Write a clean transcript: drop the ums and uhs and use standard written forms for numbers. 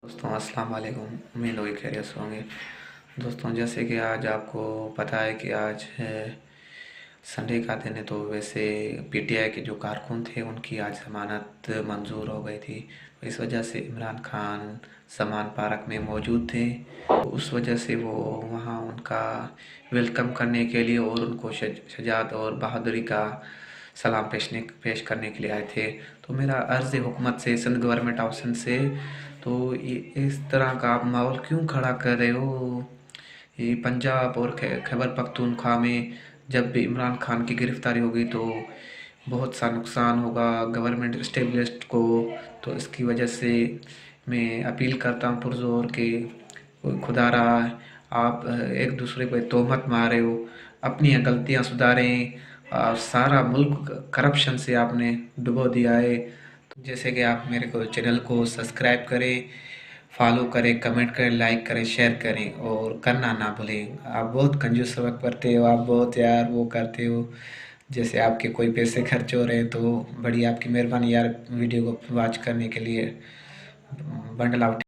दोस्तों अस्सलाम वालेकुम। उम्मीद होगी खैरियत से होंगे। दोस्तों जैसे कि आज आपको पता है कि आज संडे का दिन है, तो वैसे पीटीआई के जो कारकुन थे उनकी आज जमानत मंजूर हो गई थी। इस वजह से इमरान खान समान पार्क में मौजूद थे, तो उस वजह से वो वहाँ उनका वेलकम करने के लिए और उनको शजात और बहादुरी का सलाम पेश करने के लिए आए थे। तो मेरा अर्ज़ है हुकूमत से, सिंध गवर्नमेंट ऑफ सिंध से, तो इस तरह का आप माहौल क्यों खड़ा कर रहे हो? ये पंजाब और खैबर पख्तूनख्वा में जब भी इमरान खान की गिरफ्तारी होगी तो बहुत सा नुकसान होगा गवर्नमेंट इस्टेब्लिश्ड को। तो इसकी वजह से मैं अपील करता हूँ पुरज़ोर के खुदारा आप एक दूसरे पे तोहमत मारे हो, अपनी गलतियाँ सुधारें। सारा मुल्क करप्शन से आपने डुबो दिया है। तो जैसे कि आप मेरे को चैनल को सब्सक्राइब करें, फॉलो करें, कमेंट करें, लाइक करें, शेयर करें और करना ना भूलें। आप बहुत कंजूस सबक करते हो, आप बहुत यार वो करते हो, जैसे आपके कोई पैसे खर्च हो रहे हैं तो बड़ी आपकी मेहरबानी यार वीडियो को वॉच करने के लिए। Bundle out.